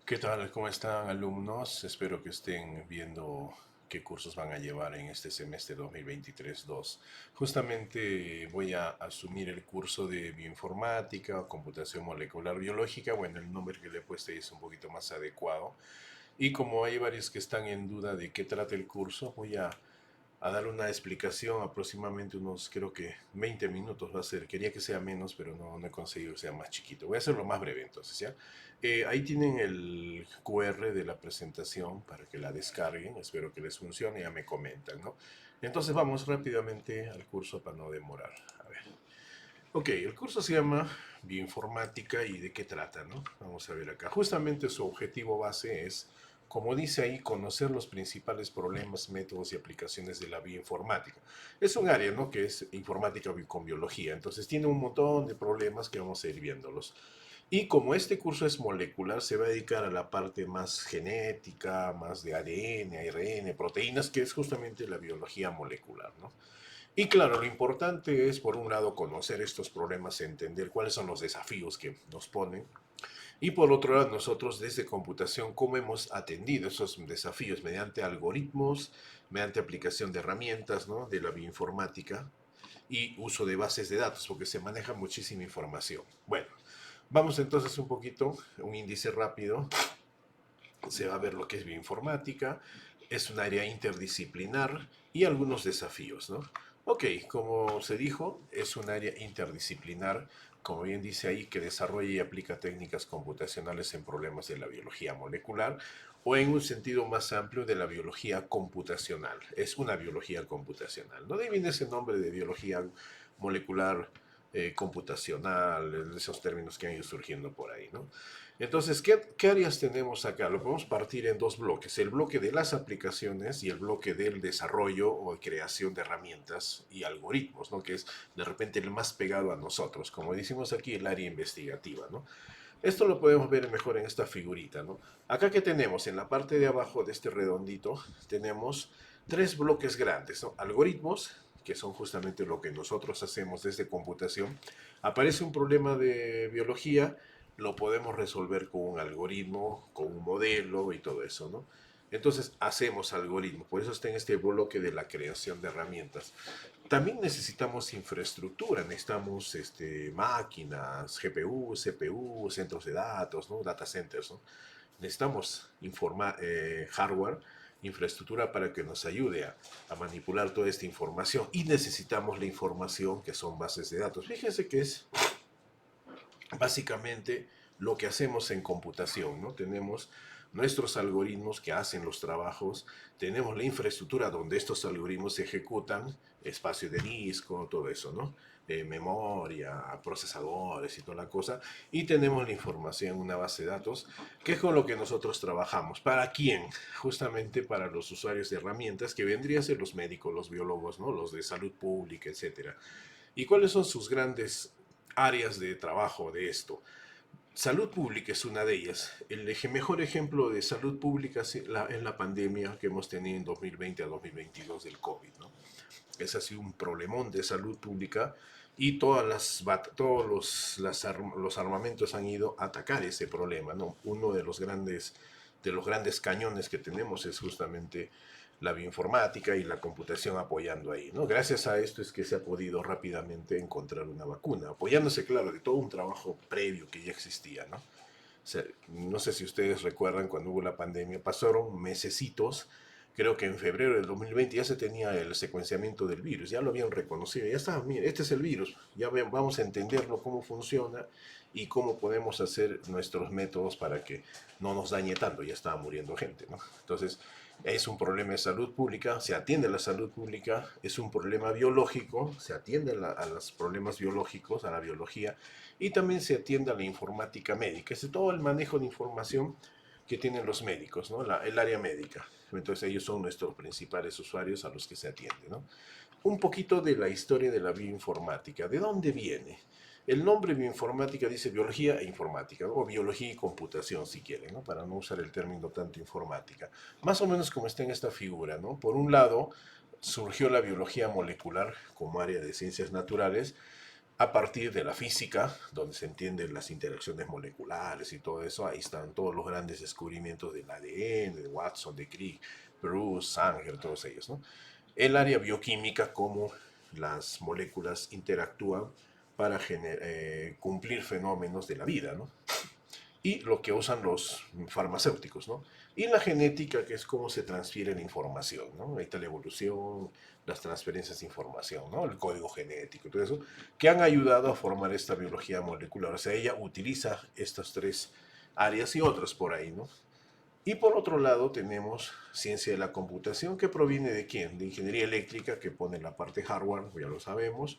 ¿Qué tal? ¿Cómo están, alumnos? Espero que estén viendo qué cursos van a llevar en este semestre 2023-2. Justamente voy a asumir el curso de bioinformática o computación molecular biológica. Bueno, el nombre que le he puesto ahí es un poquito más adecuado. Y como hay varios que están en duda de qué trata el curso, voy a dar una explicación aproximadamente unos, creo que 20 minutos va a ser. Quería que sea menos, pero no he conseguido que sea más chiquito. Voy a hacerlo más breve entonces, ¿ya? Ahí tienen el QR de la presentación para que la descarguen. Espero que les funcione, ya me comentan, ¿no? Entonces vamos rápidamente al curso para no demorar. A ver. Ok, el curso se llama Bioinformática y de qué trata, ¿no? Vamos a ver acá. Justamente su objetivo base es, como dice ahí, conocer los principales problemas, métodos y aplicaciones de la bioinformática. Es un área, ¿no? Que es informática con biología. Entonces tiene un montón de problemas que vamos a ir viéndolos. Y como este curso es molecular, se va a dedicar a la parte más genética, más de ADN, ARN, proteínas, que es justamente la biología molecular, ¿no? Y claro, lo importante es, por un lado, conocer estos problemas, entender cuáles son los desafíos que nos ponen. Y por otro lado, nosotros desde computación, cómo hemos atendido esos desafíos mediante algoritmos, mediante aplicación de herramientas, ¿no? De la bioinformática y uso de bases de datos, porque se maneja muchísima información. Bueno, vamos entonces un poquito, un índice rápido. Se va a ver lo que es bioinformática, es un área interdisciplinar y algunos desafíos, ¿no? Ok, como se dijo, es un área interdisciplinar, como bien dice ahí, que desarrolla y aplica técnicas computacionales en problemas de la biología molecular o en un sentido más amplio de la biología computacional. Es una biología computacional. No viene ese nombre de biología molecular computacional, esos términos que han ido surgiendo por ahí, ¿no? Entonces, ¿qué áreas tenemos acá? Lo podemos partir en dos bloques, el bloque de las aplicaciones y el bloque del desarrollo o creación de herramientas y algoritmos, ¿no? Que es de repente el más pegado a nosotros, como decimos aquí, el área investigativa, ¿no? Esto lo podemos ver mejor en esta figurita, ¿no? Acá que tenemos, en la parte de abajo de este redondito, tenemos tres bloques grandes, ¿no? Algoritmos, que son justamente lo que nosotros hacemos desde computación. Aparece un problema de biología, lo podemos resolver con un algoritmo, con un modelo y todo eso, ¿no? Entonces hacemos algoritmos, por eso está en este bloque de la creación de herramientas. También necesitamos infraestructura, necesitamos máquinas, GPU, CPU, centros de datos, ¿no? Data centers, ¿no? Necesitamos hardware, infraestructura para que nos ayude a manipular toda esta información y necesitamos la información que son bases de datos. Fíjense que es básicamente lo que hacemos en computación, ¿no? Tenemos nuestros algoritmos que hacen los trabajos, tenemos la infraestructura donde estos algoritmos se ejecutan, espacio de disco, todo eso, ¿no? Memoria, procesadores y toda la cosa, y tenemos la información en una base de datos, que es con lo que nosotros trabajamos. ¿Para quién? Justamente para los usuarios de herramientas, que vendrían a ser los médicos, los biólogos, ¿no? Los de salud pública, etcétera. ¿Y cuáles son sus grandes áreas de trabajo de esto? Salud pública es una de ellas. El mejor ejemplo de salud pública es la pandemia que hemos tenido en 2020 a 2022 del COVID, ¿no? Es así un problemón de salud pública y todos los armamentos han ido a atacar ese problema, ¿no? Uno de los grandes cañones que tenemos es justamente la bioinformática y la computación apoyando ahí, ¿no? Gracias a esto es que se ha podido rápidamente encontrar una vacuna, apoyándose, claro, de todo un trabajo previo que ya existía, ¿no? O sea, no sé si ustedes recuerdan cuando hubo la pandemia, pasaron mesecitos, creo que en febrero del 2020 ya se tenía el secuenciamiento del virus, ya lo habían reconocido, ya está, mire, este es el virus, ya vamos a entenderlo, cómo funciona y cómo podemos hacer nuestros métodos para que no nos dañe tanto, ya estaba muriendo gente, ¿no? Entonces, es un problema de salud pública, se atiende a la salud pública, es un problema biológico, se atiende a los problemas biológicos, a la biología, y también se atiende a la informática médica, es todo el manejo de información que tienen los médicos, ¿no? El área médica. Entonces ellos son nuestros principales usuarios a los que se atiende, ¿no? Un poquito de la historia de la bioinformática. ¿De dónde viene? El nombre bioinformática dice biología e informática, ¿no? O biología y computación, si quieren, ¿no? Para no usar el término tanto informática. Más o menos como está en esta figura, ¿no? Por un lado, surgió la biología molecular como área de ciencias naturales, a partir de la física, donde se entienden las interacciones moleculares y todo eso. Ahí están todos los grandes descubrimientos del ADN, de Watson, de Crick, Bruce, Sanger, todos ellos, ¿no? El área bioquímica, cómo las moléculas interactúan para cumplir fenómenos de la vida, ¿no? Y lo que usan los farmacéuticos, ¿no? Y la genética, que es cómo se transfiere la información, ¿no? Ahí está la evolución, las transferencias de información, ¿no? El código genético y todo eso, que han ayudado a formar esta biología molecular. O sea, ella utiliza estas tres áreas y otras por ahí, ¿no? Y por otro lado tenemos ciencia de la computación, que proviene de quién? De ingeniería eléctrica, que pone la parte hardware, ya lo sabemos,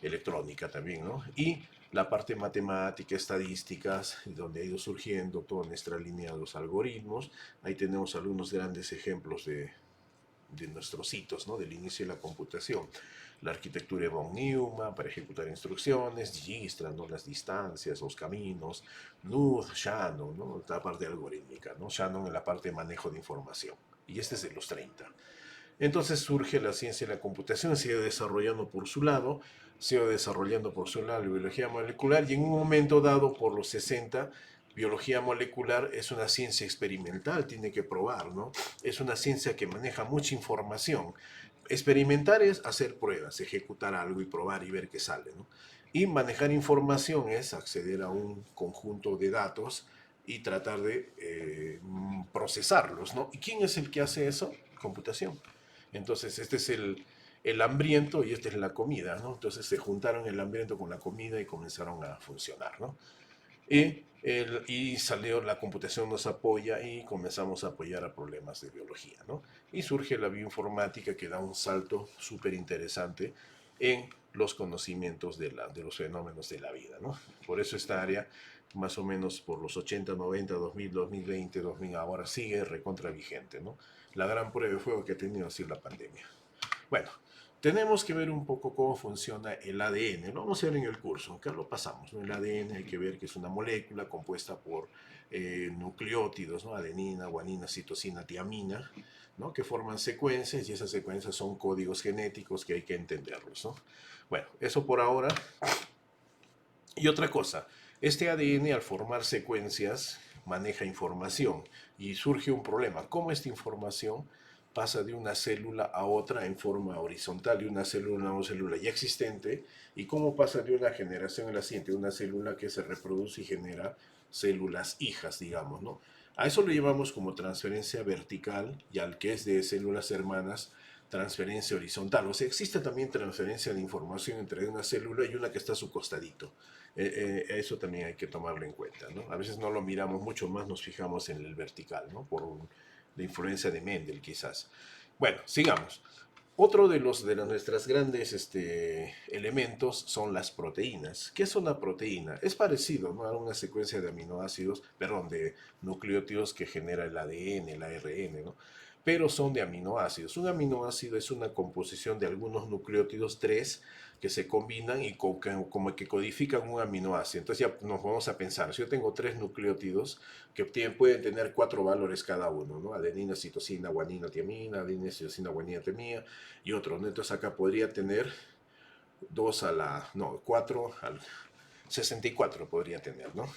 electrónica también, ¿no? Y la parte matemática, estadísticas, donde ha ido surgiendo toda nuestra línea de los algoritmos. Ahí tenemos algunos grandes ejemplos de nuestros hitos, ¿no? Del inicio de la computación. La arquitectura de von Neumann para ejecutar instrucciones, Dijkstra, ¿no? Las distancias, los caminos, Knuth, Shannon, ¿no? La parte algorítmica, ¿no? Shannon en la parte de manejo de información. Y este es de los 30. Entonces surge la ciencia de la computación, se ha ido desarrollando por su lado, se ha ido desarrollando por su lado la biología molecular, y en un momento dado, por los 60, biología molecular es una ciencia experimental, tiene que probar, ¿no? Es una ciencia que maneja mucha información. Experimentar es hacer pruebas, ejecutar algo y probar y ver qué sale, ¿no? Y manejar información es acceder a un conjunto de datos y tratar de procesarlos, ¿no? ¿Y quién es el que hace eso? Computación. Entonces, este es el hambriento y esta es la comida, ¿no? Entonces se juntaron el hambriento con la comida y comenzaron a funcionar, ¿no? Y salió la computación nos apoya y comenzamos a apoyar a problemas de biología, ¿no? Y surge la bioinformática que da un salto súper interesante en los conocimientos de los fenómenos de la vida, ¿no? Por eso esta área, más o menos por los 80, 90, 2000, 2020, 2000, ahora sigue recontra vigente, ¿no? La gran prueba de fuego que ha tenido ha sido la pandemia. Bueno, tenemos que ver un poco cómo funciona el ADN. Lo vamos a ver en el curso, acá lo pasamos, ¿no? El ADN hay que ver que es una molécula compuesta por nucleótidos, ¿no? Adenina, guanina, citosina, tiamina, ¿no? Que forman secuencias y esas secuencias son códigos genéticos que hay que entenderlos, ¿no? Bueno, eso por ahora. Y otra cosa, este ADN al formar secuencias maneja información y surge un problema. ¿Cómo esta información pasa de una célula a otra en forma horizontal, de una célula a una célula ya existente? ¿Y cómo pasa de una generación a la siguiente, una célula que se reproduce y genera células hijas, digamos, ¿no? A eso lo llamamos como transferencia vertical y al que es de células hermanas, transferencia horizontal. O sea, existe también transferencia de información entre una célula y una que está a su costadito. Eso también hay que tomarlo en cuenta, ¿no? A veces no lo miramos mucho más, nos fijamos en el vertical, ¿no? La influencia de Mendel, quizás. Bueno, sigamos. Otro de nuestras grandes elementos son las proteínas. ¿Qué es una proteína? Es parecido, ¿no? A una secuencia de aminoácidos, perdón, de nucleótidos que genera el ADN, el ARN, ¿no? Pero son de aminoácidos. Un aminoácido es una composición de algunos nucleótidos, tres, que se combinan y como que codifican un aminoácido. Entonces ya nos vamos a pensar, si yo tengo tres nucleótidos que pueden tener cuatro valores cada uno, ¿no? Adenina, citosina, guanina, tiamina, adenina, citosina, guanina, tiamina y otro, ¿no? Entonces acá podría tener 4 al 64 podría tener, ¿no?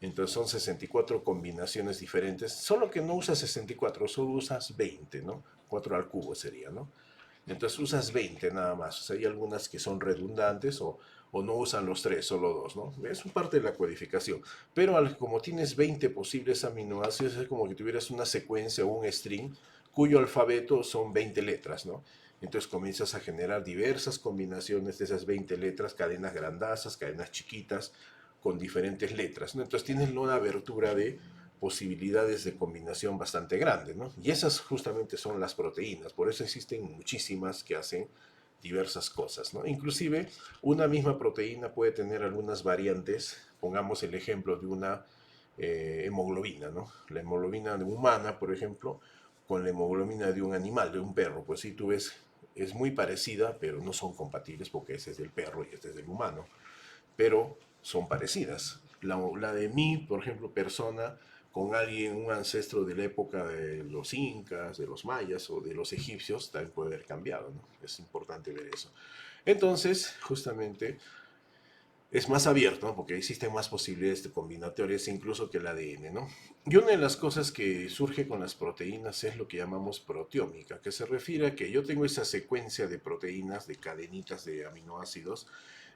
Entonces son 64 combinaciones diferentes, solo que no usas 64, solo usas 20, ¿no? 4 al cubo sería, ¿no? Entonces usas 20 nada más. O sea, hay algunas que son redundantes o no usan los tres, solo dos, ¿no? Es parte de la codificación. Pero como tienes 20 posibles aminoácidos, es como que tuvieras una secuencia o un string cuyo alfabeto son 20 letras, ¿no? Entonces comienzas a generar diversas combinaciones de esas 20 letras, cadenas grandazas, cadenas chiquitas, con diferentes letras, ¿no? Entonces tienes una abertura de posibilidades de combinación bastante grande, ¿no? Y esas justamente son las proteínas, por eso existen muchísimas que hacen diversas cosas, ¿no? Inclusive una misma proteína puede tener algunas variantes, pongamos el ejemplo de una hemoglobina, ¿no? La hemoglobina humana, por ejemplo, con la hemoglobina de un animal, de un perro, pues sí, tú ves, es muy parecida, pero no son compatibles porque ese es del perro y este es del humano, pero son parecidas. La de mí, por ejemplo, persona con alguien, un ancestro de la época de los incas, de los mayas o de los egipcios, también puede haber cambiado, ¿no? Es importante ver eso. Entonces, justamente, es más abierto, ¿no? Porque existen más posibilidades de combinatorias incluso que el ADN, ¿no? Y una de las cosas que surge con las proteínas es lo que llamamos proteómica, que se refiere a que yo tengo esa secuencia de proteínas, de cadenitas de aminoácidos,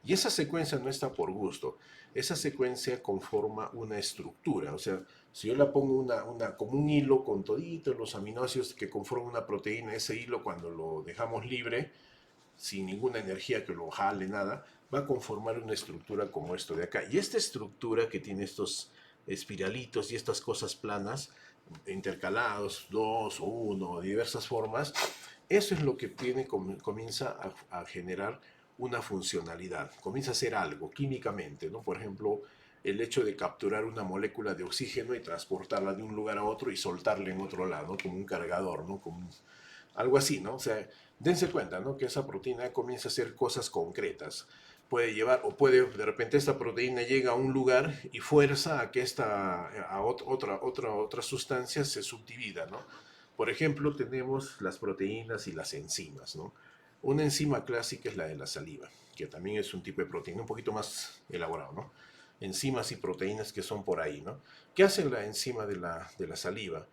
y esa secuencia no está por gusto. Esa secuencia conforma una estructura, o sea, si yo la pongo como un hilo con toditos los aminoácidos que conforman una proteína, ese hilo cuando lo dejamos libre, sin ninguna energía que lo jale, nada, va a conformar una estructura como esto de acá. Y esta estructura que tiene estos espiralitos y estas cosas planas, intercalados, dos o uno, de diversas formas, eso es lo que comienza a generar una funcionalidad, comienza a ser algo químicamente, ¿no? Por ejemplo, el hecho de capturar una molécula de oxígeno y transportarla de un lugar a otro y soltarla en otro lado, como un cargador, ¿no? Como algo así, ¿no? O sea, dense cuenta, ¿no? Que esa proteína comienza a hacer cosas concretas. Puede llevar, o puede, de repente esta proteína llega a un lugar y fuerza a que otra sustancia se subdivida, ¿no? Por ejemplo, tenemos las proteínas y las enzimas, ¿no? Una enzima clásica es la de la saliva, que también es un tipo de proteína un poquito más elaborado, ¿no? Enzimas y proteínas que son por ahí, ¿no? ¿Qué hace la enzima de la saliva?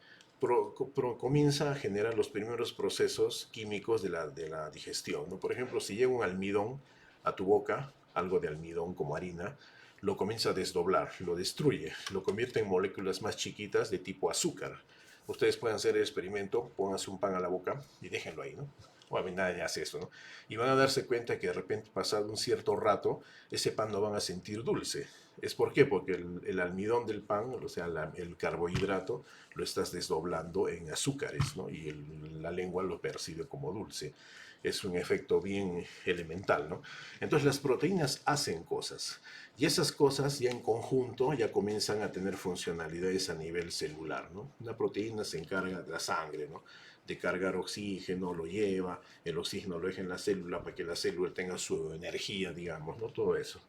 Comienza a generar los primeros procesos químicos de la digestión, ¿no? Por ejemplo, si llega un almidón a tu boca, algo de almidón como harina, lo comienza a desdoblar, lo destruye, lo convierte en moléculas más chiquitas de tipo azúcar. Ustedes pueden hacer el experimento, pónganse un pan a la boca y déjenlo ahí, ¿no? Bueno, nadie hace eso, ¿no? Y van a darse cuenta que de repente, pasado un cierto rato, ese pan lo van a sentir dulce. ¿Es por qué? Porque el almidón del pan, o sea, el carbohidrato, lo estás desdoblando en azúcares, ¿no? Y la lengua lo percibe como dulce. Es un efecto bien elemental, ¿no? Entonces las proteínas hacen cosas y esas cosas ya en conjunto ya comienzan a tener funcionalidades a nivel celular, ¿no? Una proteína se encarga de la sangre, ¿no? De cargar oxígeno, lo lleva, el oxígeno lo deja en la célula para que la célula tenga su energía, digamos, ¿no? Todo eso.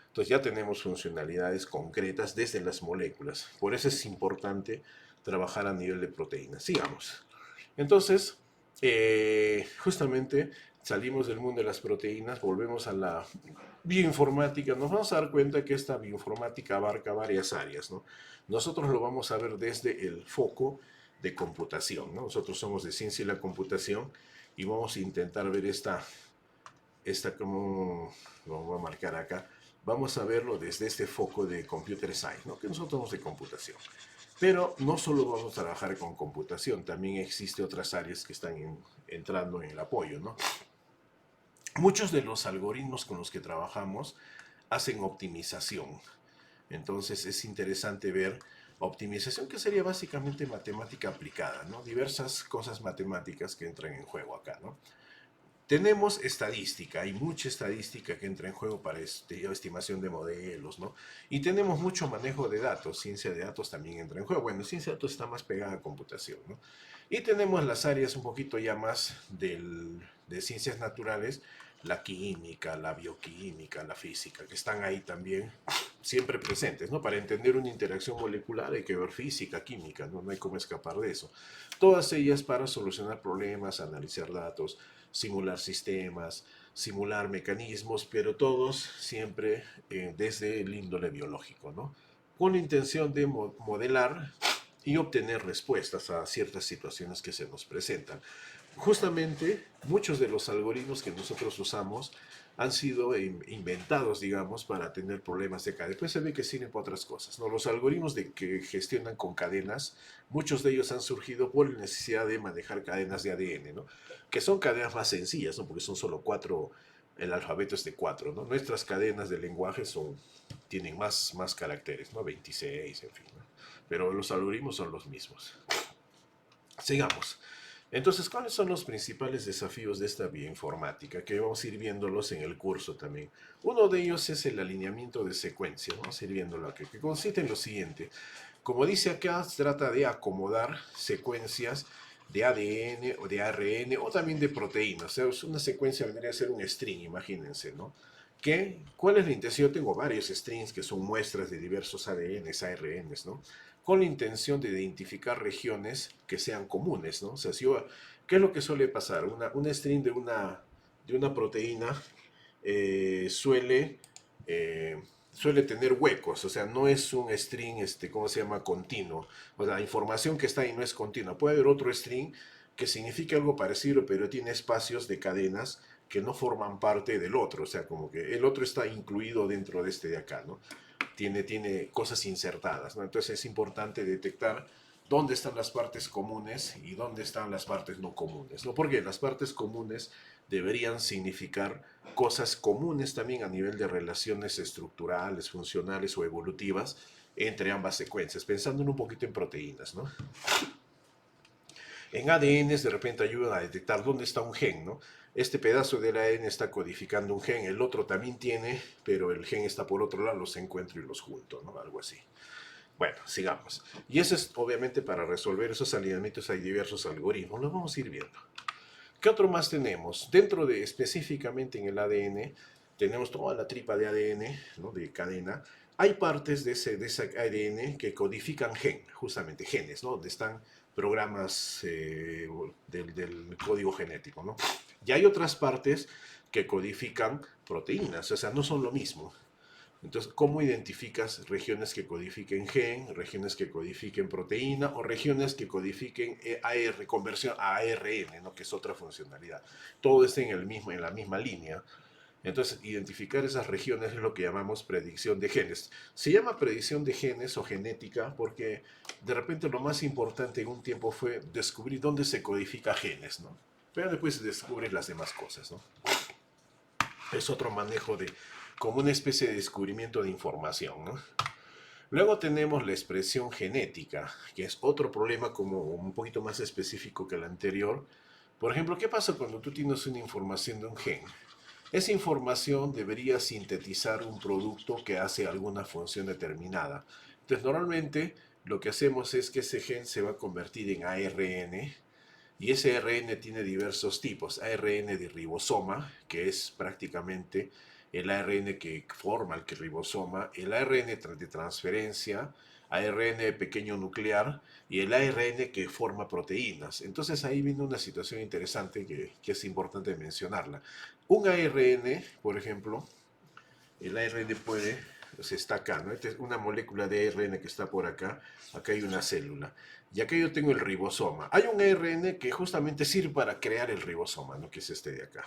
Entonces ya tenemos funcionalidades concretas desde las moléculas. Por eso es importante trabajar a nivel de proteínas. Sigamos. Entonces, justamente salimos del mundo de las proteínas, volvemos a la bioinformática. Nos vamos a dar cuenta que esta bioinformática abarca varias áreas, ¿no? Nosotros lo vamos a ver desde el foco de computación, ¿no? Nosotros somos de ciencia y la computación y vamos a intentar ver como lo voy a marcar acá, vamos a verlo desde este foco de computer science, ¿no? Que nosotros somos de computación. Pero no solo vamos a trabajar con computación, también existen otras áreas que están entrando en el apoyo, ¿no? Muchos de los algoritmos con los que trabajamos hacen optimización. Entonces es interesante ver optimización, que sería básicamente matemática aplicada, ¿no? Diversas cosas matemáticas que entran en juego acá, ¿no? Tenemos estadística, hay mucha estadística que entra en juego para estimación de modelos, ¿no? Y tenemos mucho manejo de datos, ciencia de datos también entra en juego. Bueno, ciencia de datos está más pegada a computación, ¿no? Y tenemos las áreas un poquito ya más de ciencias naturales, la química, la bioquímica, la física, que están ahí también siempre presentes, ¿no? Para entender una interacción molecular hay que ver física, química, ¿no? No hay cómo escapar de eso. Todas ellas para solucionar problemas, analizar datos, simular sistemas, simular mecanismos, pero todos siempre desde el índole biológico, ¿no? Con la intención de modelar y obtener respuestas a ciertas situaciones que se nos presentan. Justamente muchos de los algoritmos que nosotros usamos han sido inventados, digamos, para tener problemas de cadena. Después se ve que sirven para otras cosas, ¿no? Los algoritmos que gestionan con cadenas, muchos de ellos han surgido por la necesidad de manejar cadenas de ADN, ¿no? Que son cadenas más sencillas, ¿no? Porque son solo cuatro, el alfabeto es de cuatro, ¿no? Nuestras cadenas de lenguaje tienen más caracteres, ¿no? 26, en fin, ¿no? Pero los algoritmos son los mismos. Sigamos. Entonces, ¿cuáles son los principales desafíos de esta bioinformática? Que vamos a ir viéndolos en el curso también. Uno de ellos es el alineamiento de secuencias. Vamos a ir viéndolo aquí, que consiste en lo siguiente. Como dice acá, se trata de acomodar secuencias de ADN o de ARN o también de proteínas. O sea, una secuencia vendría a ser un string, imagínense, ¿no? ¿Cuál es la intención? Yo tengo varios strings que son muestras de diversos ADNs, ARNs, ¿no? Con la intención de identificar regiones que sean comunes, ¿no? O sea, ¿qué es lo que suele pasar? Una string de una proteína suele suele tener huecos, o sea, no es un string, ¿cómo se llama? Continuo. O sea, la información que está ahí no es continua. Puede haber otro string que significa algo parecido, pero tiene espacios de cadenas que no forman parte del otro. O sea, como que el otro está incluido dentro de este de acá, ¿no? Tiene cosas insertadas, ¿no? Entonces es importante detectar dónde están las partes comunes y dónde están las partes no comunes, ¿no? Porque las partes comunes deberían significar cosas comunes también a nivel de relaciones estructurales, funcionales o evolutivas entre ambas secuencias, pensando un poquito en proteínas, ¿no? En ADNs de repente ayudan a detectar dónde está un gen, ¿no? Este pedazo del ADN está codificando un gen, el otro también tiene, pero el gen está por otro lado, los encuentro y los junto, ¿no? Algo así. Bueno, sigamos. Y eso es obviamente para resolver esos alineamientos hay diversos algoritmos, los vamos a ir viendo. ¿Qué otro más tenemos? Dentro de específicamente en el ADN, tenemos toda la tripa de ADN, ¿no? De cadena. Hay partes de ese ADN que codifican justamente genes, ¿no? Donde están programas del código genético, ¿no? Y hay otras partes que codifican proteínas, o sea, no son lo mismo. Entonces, ¿cómo identificas regiones que codifiquen gen, regiones que codifiquen proteína o regiones que codifiquen AR, conversión a ARN, ¿no? Que es otra funcionalidad? Todo está en la misma línea. Entonces, identificar esas regiones es lo que llamamos predicción de genes. Se llama predicción de genes o genética porque de repente lo más importante en un tiempo fue descubrir dónde se codifica genes, ¿no? Pero después descubres las demás cosas, ¿no? Es otro manejo de, como una especie de descubrimiento de información, ¿no? Luego tenemos la expresión genética, que es otro problema como un poquito más específico que el anterior. Por ejemplo, ¿qué pasa cuando tú tienes una información de un gen? Esa información debería sintetizar un producto que hace alguna función determinada. Entonces, normalmente lo que hacemos es que ese gen se va a convertir en ARN y ese ARN tiene diversos tipos. ARN de ribosoma, que es prácticamente el ARN que forma el ribosoma, el ARN de transferencia, ARN pequeño nuclear y el ARN que forma proteínas. Entonces ahí viene una situación interesante que es importante mencionarla. Un ARN, por ejemplo, el ARN puede, se está acá, ¿no? Esta es una molécula de ARN que está por acá, acá hay una célula. Y acá yo tengo el ribosoma. Hay un ARN que justamente sirve para crear el ribosoma, ¿no? Que es este de acá.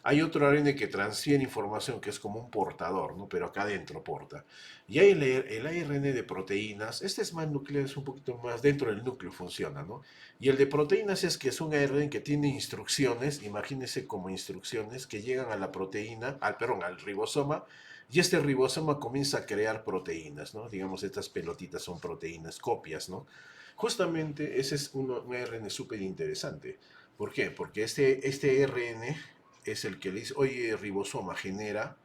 Hay otro ARN que transfiere información, que es como un portador, ¿no? Pero acá adentro porta. Y hay el ARN de proteínas, este es más nuclear, es un poquito más dentro del núcleo funciona, ¿no? Y el de proteínas es que es un ARN que tiene instrucciones, imagínense como instrucciones que llegan a la proteína, perdón, al ribosoma, y este ribosoma comienza a crear proteínas, ¿no? Digamos, estas pelotitas son proteínas, copias, ¿no? Justamente ese es un ARN súper interesante. ¿Por qué? Porque este ARN es el que le dice, oye, ribosoma genera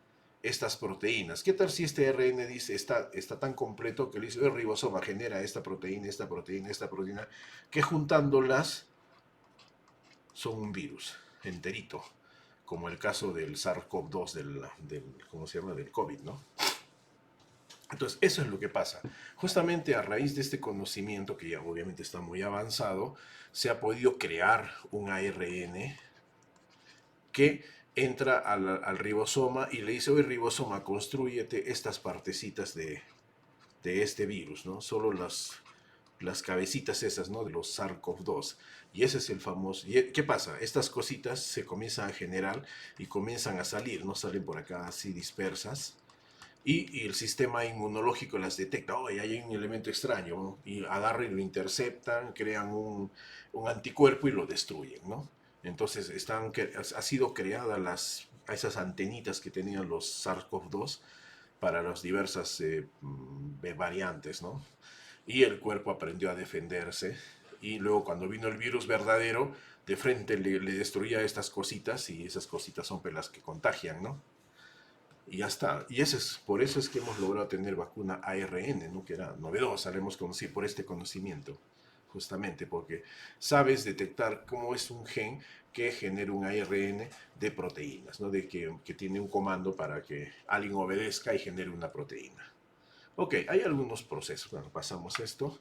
estas proteínas. ¿Qué tal si este ARN dice, está tan completo que le dice, oye, ribosoma genera esta proteína, esta proteína, esta proteína, que juntándolas son un virus enterito, como el caso del SARS-CoV-2, ¿cómo se llama? Del COVID, ¿no? Entonces, eso es lo que pasa. Justamente a raíz de este conocimiento, que ya obviamente está muy avanzado, se ha podido crear un ARN que entra al ribosoma y le dice, oye ribosoma, construyete estas partecitas de este virus, ¿no? Solo las cabecitas esas, ¿no? De los SARS-CoV-2. Y ese es el famoso. ¿Y qué pasa? Estas cositas se comienzan a generar y comienzan a salir, ¿no? Salen por acá así dispersas. Y el sistema inmunológico las detecta, oh, hay un elemento extraño, ¿no? Y agarran y lo interceptan, crean un anticuerpo y lo destruyen, ¿no? Entonces ha sido creada a esas antenitas que tenían los SARS-CoV-2 para las diversas variantes, ¿no? Y el cuerpo aprendió a defenderse y luego cuando vino el virus verdadero, de frente le destruía estas cositas y esas cositas son las que contagian, ¿no? Y ya está. Y por eso es que hemos logrado tener vacuna ARN, ¿no? Que era novedosa, la hemos conocido por este conocimiento, justamente porque sabes detectar cómo es un gen que genera un ARN de proteínas, ¿no? Que tiene un comando para que alguien obedezca y genere una proteína. Ok, hay algunos procesos. Bueno, pasamos esto.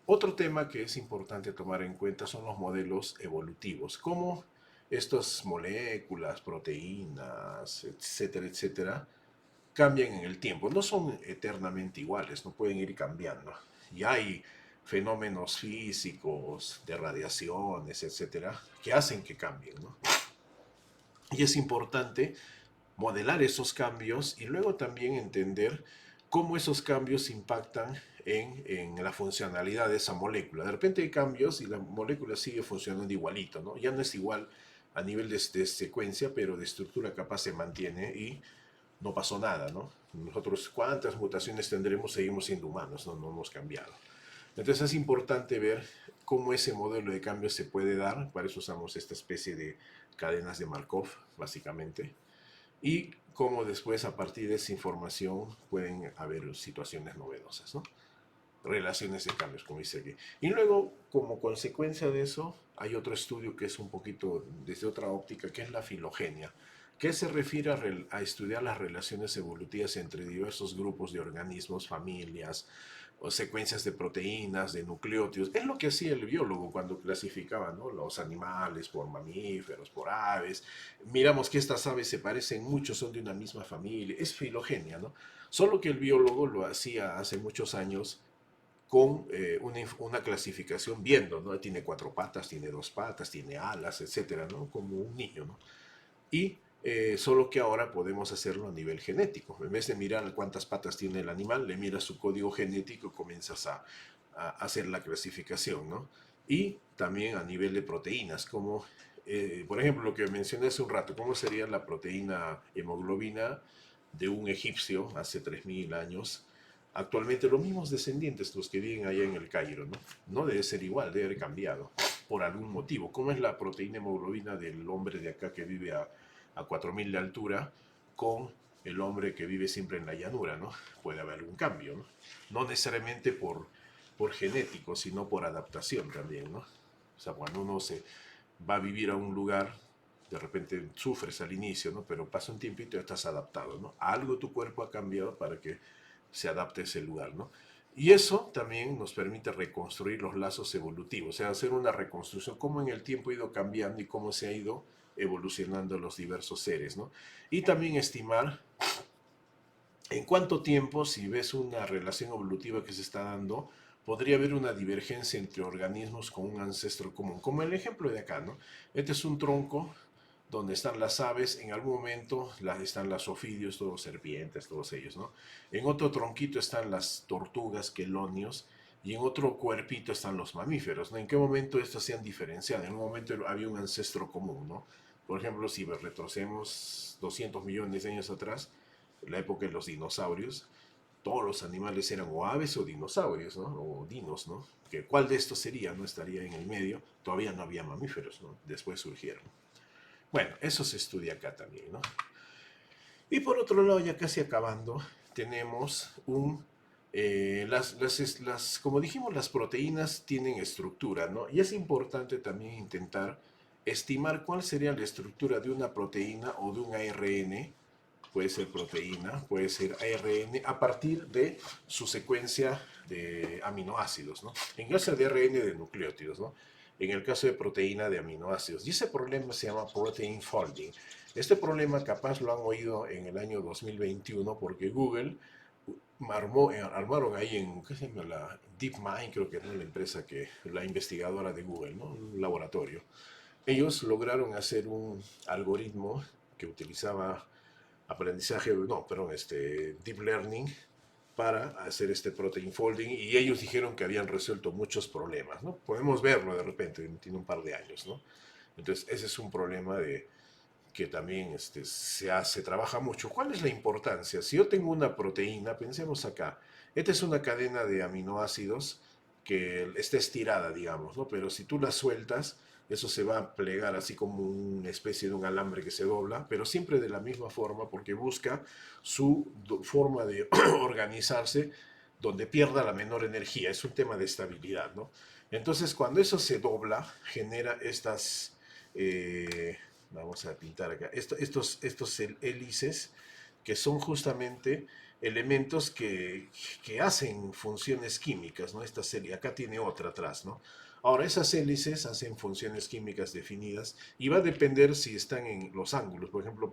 Otro tema que es importante tomar en cuenta son los modelos evolutivos, cómo estas moléculas, proteínas, etcétera, etcétera, cambian en el tiempo, no son eternamente iguales, no pueden ir cambiando. Y hay fenómenos físicos, de radiaciones, etcétera, que hacen que cambien, ¿no? Y es importante modelar esos cambios y luego también entender cómo esos cambios impactan en la funcionalidad de esa molécula. De repente hay cambios y la molécula sigue funcionando igualito, ¿no? Ya no es igual a nivel de secuencia, pero de estructura capaz se mantiene y no pasó nada, ¿no? Nosotros, ¿cuántas mutaciones tendremos? Seguimos siendo humanos, ¿no? No hemos cambiado. Entonces es importante ver cómo ese modelo de cambio se puede dar. Para eso usamos esta especie de cadenas de Markov, básicamente. Y cómo después, a partir de esa información, pueden haber situaciones novedosas, ¿no? Relaciones de cambios, como dice aquí. Y luego, como consecuencia de eso, hay otro estudio que es un poquito desde otra óptica, que es la filogenia, que se refiere a estudiar las relaciones evolutivas entre diversos grupos de organismos, familias, o secuencias de proteínas, de nucleótidos. Es lo que hacía el biólogo cuando clasificaba, ¿no?, los animales por mamíferos, por aves. Miramos que estas aves se parecen mucho, son de una misma familia. Es filogenia, ¿no? Solo que el biólogo lo hacía hace muchos años con una clasificación viendo, ¿no? Tiene cuatro patas, tiene dos patas, tiene alas, etcétera, ¿no? Como un niño, ¿no? Y solo que ahora podemos hacerlo a nivel genético. En vez de mirar cuántas patas tiene el animal, le miras su código genético y comienzas a hacer la clasificación, ¿no? Y también a nivel de proteínas, como por ejemplo lo que mencioné hace un rato, ¿cómo sería la proteína hemoglobina de un egipcio hace 3000 años? Actualmente los mismos descendientes, los que viven allá en el Cairo, ¿no? No debe ser igual, debe haber cambiado por algún motivo. ¿Cómo es la proteína hemoglobina del hombre de acá que vive a 4000 de altura con el hombre que vive siempre en la llanura, ¿no? Puede haber algún cambio, ¿no? No necesariamente por genético, sino por adaptación también, ¿no? O sea, cuando uno se va a vivir a un lugar, de repente sufres al inicio, ¿no? Pero pasa un tiempito y ya estás adaptado, ¿no? Algo tu cuerpo ha cambiado para que se adapte a ese lugar, ¿no? Y eso también nos permite reconstruir los lazos evolutivos, o sea, hacer una reconstrucción, cómo en el tiempo ha ido cambiando y cómo se ha ido evolucionando los diversos seres, ¿no? Y también estimar en cuánto tiempo, si ves una relación evolutiva que se está dando, podría haber una divergencia entre organismos con un ancestro común, como el ejemplo de acá, ¿no? Este es un tronco donde están las aves, en algún momento están los ofidios, todos serpientes, todos ellos, ¿no? En otro tronquito están las tortugas, quelonios, y en otro cuerpito están los mamíferos, ¿no? ¿En qué momento estos se han diferenciado? En un momento había un ancestro común, ¿no? Por ejemplo, si retrocedemos 200 millones de años atrás, en la época de los dinosaurios, todos los animales eran o aves o dinosaurios, ¿no? O dinos, ¿no? Que ¿cuál de estos sería? ¿No? Estaría en el medio. Todavía no había mamíferos, ¿no? Después surgieron. Bueno, eso se estudia acá también, ¿no? Y por otro lado, ya casi acabando, tenemos como dijimos, las proteínas tienen estructura, ¿no? Y es importante también intentar estimar cuál sería la estructura de una proteína o de un ARN, puede ser proteína, puede ser ARN, a partir de su secuencia de aminoácidos, ¿no? En caso de ARN, de nucleótidos, ¿no? En el caso de proteína, de aminoácidos. Y ese problema se llama protein folding. Este problema capaz lo han oído en el año 2021 porque Google armaron ahí en, ¿qué se llama? La DeepMind, creo que es, ¿no?, la empresa la investigadora de Google, ¿no? Un laboratorio. Ellos lograron hacer un algoritmo que utilizaba aprendizaje, no, perdón, deep learning para hacer este protein folding y ellos dijeron que habían resuelto muchos problemas, ¿no? Podemos verlo de repente, tiene un par de años, ¿no? Entonces, ese es un problema que también se trabaja mucho. ¿Cuál es la importancia? Si yo tengo una proteína, pensemos acá, esta es una cadena de aminoácidos que está estirada, digamos, ¿no? Pero si tú la sueltas, eso se va a plegar así como una especie de un alambre que se dobla, pero siempre de la misma forma porque busca su forma de organizarse donde pierda la menor energía. Es un tema de estabilidad, ¿no? Entonces, cuando eso se dobla, genera estas... vamos a pintar acá, estos hélices que son justamente elementos que hacen funciones químicas, ¿no? Esta serie, acá tiene otra atrás, ¿no? Ahora, esas hélices hacen funciones químicas definidas y va a depender si están en los ángulos. Por ejemplo,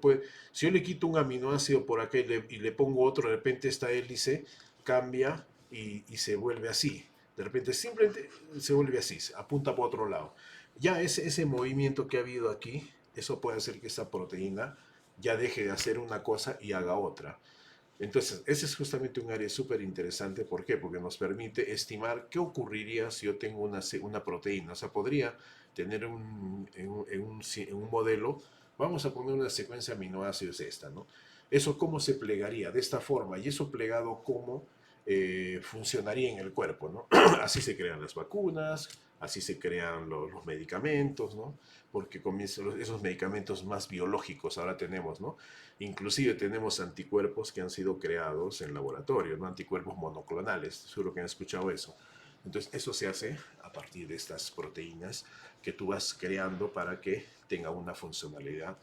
si yo le quito un aminoácido por acá y le pongo otro, de repente esta hélice cambia y se vuelve así. De repente simplemente se vuelve así, apunta por otro lado. Ya ese movimiento que ha habido aquí, eso puede hacer que esa proteína ya deje de hacer una cosa y haga otra. Entonces, ese es justamente un área súper interesante. ¿Por qué? Porque nos permite estimar qué ocurriría si yo tengo una proteína. O sea, podría tener en un modelo, vamos a poner una secuencia de aminoácidos esta, ¿no? Eso cómo se plegaría de esta forma y eso plegado cómo funcionaría en el cuerpo, ¿no? Así se crean las vacunas, así se crean los medicamentos, ¿no? Porque comienzan esos medicamentos más biológicos ahora tenemos, ¿no? Inclusive tenemos anticuerpos que han sido creados en laboratorio, ¿no? Anticuerpos monoclonales, seguro que han escuchado eso. Entonces, eso se hace a partir de estas proteínas que tú vas creando para que tenga una funcionalidad,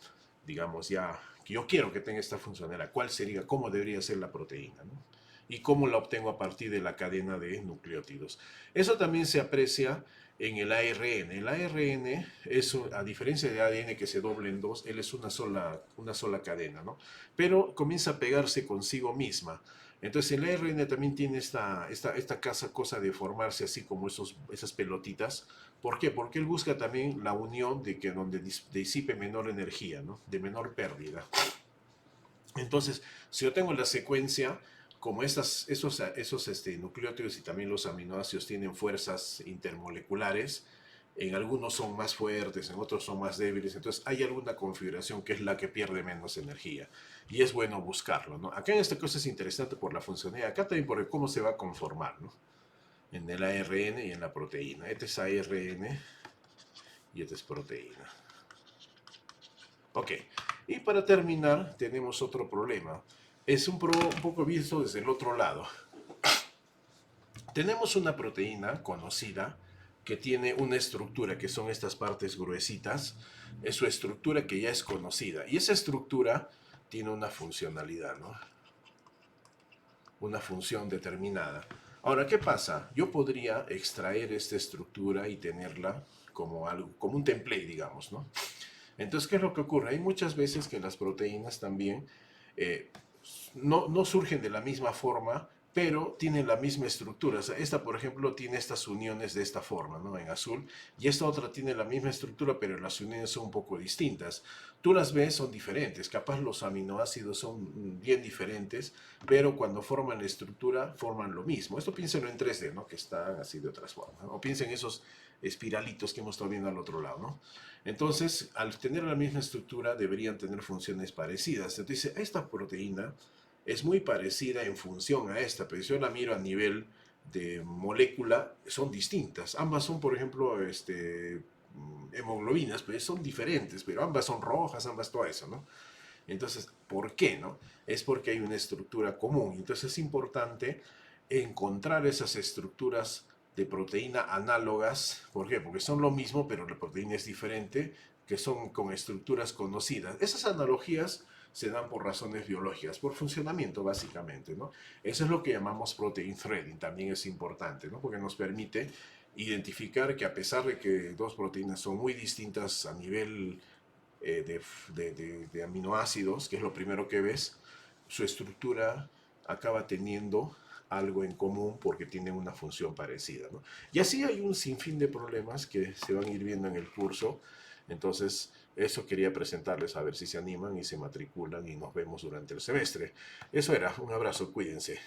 digamos, ya, que yo quiero que tenga esta funcionalidad. ¿Cuál sería, cómo debería ser la proteína, ¿no? Y cómo la obtengo a partir de la cadena de nucleótidos. Eso también se aprecia en el ARN. El ARN es, a diferencia de ADN que se dobla en dos, él es una sola cadena, ¿no? Pero comienza a pegarse consigo misma. Entonces el ARN también tiene esta cosa de formarse así como esas pelotitas. ¿Por qué? Porque él busca también la unión de que donde disipe menor energía, ¿no? De menor pérdida. Entonces, si yo tengo la secuencia, como esos nucleótidos y también los aminoácidos tienen fuerzas intermoleculares, en algunos son más fuertes, en otros son más débiles, entonces hay alguna configuración que es la que pierde menos energía. Y es bueno buscarlo, ¿no? Acá en esta cosa es interesante por la funcionalidad, acá también por cómo se va a conformar, ¿no? En el ARN y en la proteína. Este es ARN y este es proteína. Ok, y para terminar tenemos otro problema. Es un poco visto desde el otro lado. Tenemos una proteína conocida que tiene una estructura, que son estas partes gruesitas. Es su estructura que ya es conocida. Y esa estructura tiene una funcionalidad, ¿no? Una función determinada. Ahora, ¿qué pasa? Yo podría extraer esta estructura y tenerla como un template, digamos, ¿no? Entonces, ¿qué es lo que ocurre? Hay muchas veces que las proteínas también eh, no surgen de la misma forma, pero tienen la misma estructura. O sea, esta, por ejemplo, tiene estas uniones de esta forma, ¿no? En azul. Y esta otra tiene la misma estructura, pero las uniones son un poco distintas. Tú las ves, son diferentes. Capaz los aminoácidos son bien diferentes, pero cuando forman la estructura, forman lo mismo. Esto piénsenlo en 3D, ¿no? Que están así de otras formas, ¿no? O piensen esos espiralitos que hemos estado viendo al otro lado, ¿no? Entonces, al tener la misma estructura, deberían tener funciones parecidas. Entonces, esta proteína es muy parecida en función a esta, pero si yo la miro a nivel de molécula, son distintas. Ambas son, por ejemplo, hemoglobinas, pues son diferentes, pero ambas son rojas, ambas todo eso, ¿no? Entonces, ¿por qué, no? Es porque hay una estructura común. Entonces es importante encontrar esas estructuras de proteína análogas. ¿Por qué? Porque son lo mismo, pero la proteína es diferente, que son con estructuras conocidas. Esas analogías se dan por razones biológicas, por funcionamiento básicamente, ¿no? Eso es lo que llamamos protein threading, también es importante, ¿no? Porque nos permite identificar que a pesar de que dos proteínas son muy distintas a nivel de aminoácidos, que es lo primero que ves, su estructura acaba teniendo algo en común porque tienen una función parecida, ¿no? Y así hay un sinfín de problemas que se van a ir viendo en el curso. Entonces, eso quería presentarles a ver si se animan y se matriculan y nos vemos durante el semestre. Eso era, un abrazo, cuídense.